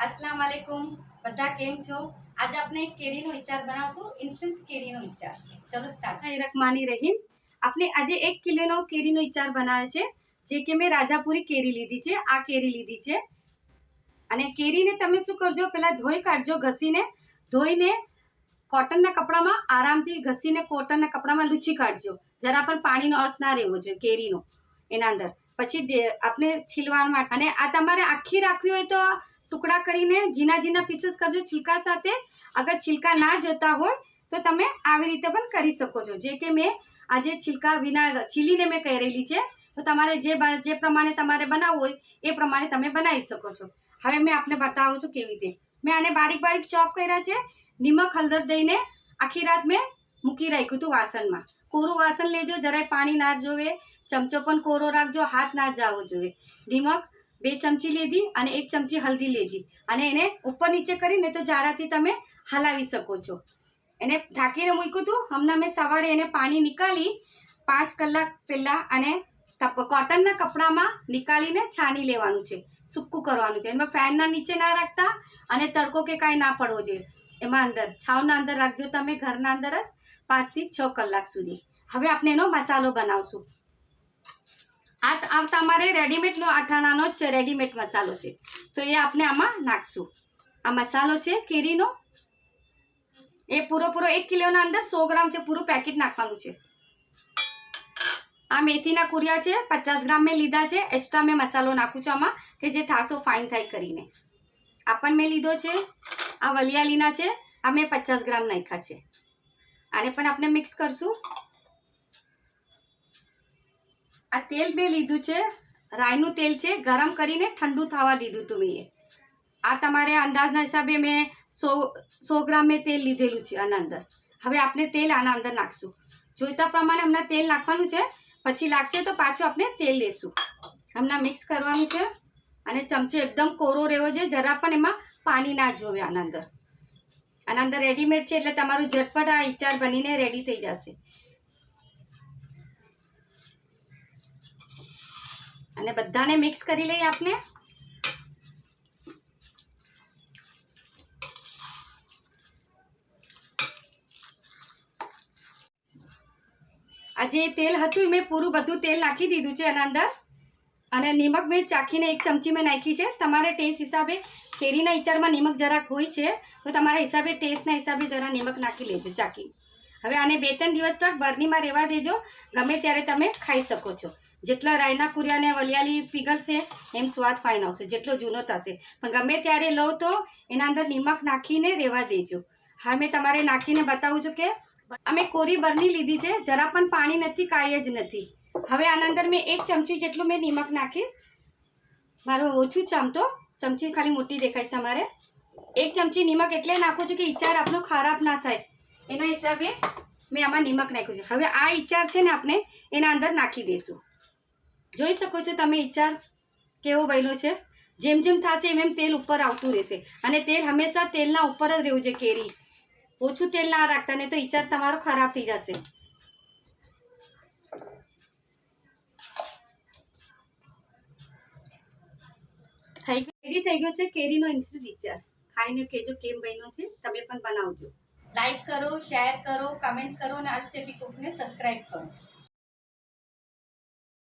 अस्सलाम वालेकुम બધા કેમ છો। आज આપણે કેરીનો અચાર બનાવશું, ઇન્સ્ટન્ટ કેરીનો અચાર। ચલો સ્ટાર્ટ। રહમાની રહીમ। આપણે આજે 1 કિલોનો કેરીનો અચાર બનાવે છે, જે કે મેં રાજાપુરી કેરી લીધી છે। આ કેરી લીધી છે અને કેરીને તમે શું કરજો, પહેલા ધોઈ કાઢજો, ઘસીને ધોઈને કોટનના કપડામાં આરામથી ઘસીને કોટનના કપડામાં લૂછી કાઢજો। જરા પણ પાણીનો અંશ ના રહેવો જોઈએ કેરીનો એના અંદર। પછી આપણે છીલવા માટે, અને આ તમારે આખી રાખવી હોય તો ટુકડા કરીને ઝીણા ઝીણા પીસીસ કરજો छिलका સાથે। અગર छिलका ના જોતા હોય તો તમે આવી રીતે પણ કરી શકો છો, જે કે મેં આજે छिलका વિના છીલીને મેં કરેલી છે। તો તમારે જે પ્રમાણે તમારે બનાવવું હોય એ પ્રમાણે તમે બનાવી શકો છો। હવે મેં આપને બતાવું છું કેવી રીતે। મેં આને બારીક બારીક ચોપ કર્યા છે। નિમક હળદર દઈને આખી રાત મેં મૂકી રાખ્યું હતું વાસણમાં। કોરું વાસણ લેજો, જરાય પાણી ના જોવે, ચમચો પણ કોરો રાખજો, હાથ ના જાવો જોઈએ। નિમક 2 ચમચી લીધી અને 1 ચમચી હલ્દી લેજી અને એને ઉપર નીચે કરીને તો જારાથી તમે હલાવી શકો છો। એને ઢાંકીને મૂક્યું હતું। હમણાં મેં સવારે એને પાણી નીકાળી 5 કલાક પહેલાં, અને કોટનના કપડામાં નીકાળીને છાની લેવાનું છે, સૂકું કરવાનું છે। એમાં ફેનના નીચે ના રાખતા અને તડકો કે કાંઈ ના પડવો જોઈએ। એમાં અંદર છાવના અંદર રાખજો તમે, ઘરના અંદર જ 5 થી 6 કલાક સુધી। હવે આપણે એનો મસાલો બનાવશું। આ તમારે રેડીમેડ આટાણાનો જ છે, રેડીમેડ મસાલો છે, તો એ આપણે આમાં નાખશું। આ મસાલો છે કેરીનો, એ પૂરો 1 કિલોના અંદર 100 ગ્રામ છે, પૂરું પેકેટ નાખવાનું છે। આ મેથીના કુરિયા છે, 50 ગ્રામ મેં લીધા છે। એક્સ્ટ્રા મેં મસાલો નાખું છું આમાં, કે જે ઠાસો ફાઇન થાય કરીને। આ પણ મેં લીધો છે। આ વલિયાલીના છે, આ મેં 50 ગ્રામ નાખ્યા છે। આને પણ આપણે મિક્સ કરશું। આ તેલ મેં લીધું છે, રાઈનું તેલ છે, ગરમ કરીને ઠંડુ થવા દીધું હતું મેં। આ તમારે અંદાજના હિસાબે મેં 100 ગ્રામ મેં તેલ લીધેલું છે આના અંદર। હવે આપણે તેલ આના અંદર નાખશું, જોઈતા પ્રમાણે હમણાં તેલ નાખવાનું છે, પછી લાગશે તો પાછું આપણે તેલ લેશું। હમણાં મિક્સ કરવાનું છે અને ચમચો એકદમ કોરો રહેવો જોઈએ, જરા પણ એમાં પાણી ના જોવે આના અંદર રેડીમેડ છે, એટલે તમારું ઝટપટ આ અચાર બનીને રેડી થઈ જશે। અને બધાને મિક્સ કરી લઈએ આપણે। આ જે તેલ હતું મેં પૂરું બધું તેલ નાખી દીધું છે આના અંદર, અને નિમક મેં ચાખીને 1 ચમચી મેં નાખી છે। તમારે ટેસ્ટ હિસાબે, કેરીના અચારમાં નિમક જરાક હોય છે, તો તમારા હિસાબે ટેસ્ટના હિસાબે જરા નિમક નાખી લેજો ચાખી। હવે આને 2-3 દિવસ તક બરણીમાં રહેવા દેજો, ગમે ત્યારે તમે ખાઈ શકો છો। જેટલા રાયના કુરિયાને વલિયાલી પીગળશે એમ સ્વાદ ફાઇન આવશે, જેટલો જૂનો થશે, પણ ગમે ત્યારે લો તો એના અંદર નિમક નાખીને રહેવા દેજો। હા, મેં તમારે નાખીને બતાવું છું કે અમે કોરી બરણી લીધી છે, જરા પણ પાણી નથી, કાંઈ જ નથી। હવે આના અંદર મેં 1 ચમચી જેટલું મેં નિમક નાખીશ। મારું ઓછું છે આમ તો, ચમચી ખાલી મોટી દેખાઈશ તમારે। 1 ચમચી નિમક એટલે નાખું છું કે અચાર આપણો ખરાબ ના થાય, એના હિસાબે મેં આમાં નિમક નાખ્યું છે। હવે આ અચાર છે ને આપણે એના અંદર નાખી દઈશું। જોઈ શકો છો તમે અચાર કેવો બન્યો છે। જેમ જેમ થશે એમ તેલ ઉપર આવતું રહેશે, અને તેલ હંમેશા તેલના ઉપર જ રહેવું જોઈએ। કેરી ઓછું તેલ ના રાખતા, નહીં તો અચાર તમારો ખરાબ થઈ જશે। રેડી થઈ ગયો છે કેરીનો ઇન્સ્ટન્ટ અચાર। ખાઈને કહેજો કેમ બન્યો છે, તમે પણ બનાવજો। લાઈક કરો, શેર કરો, કમેન્ટ્સ કરો અને અલ શેફી કુકને સબસ્ક્રાઈબ કરો।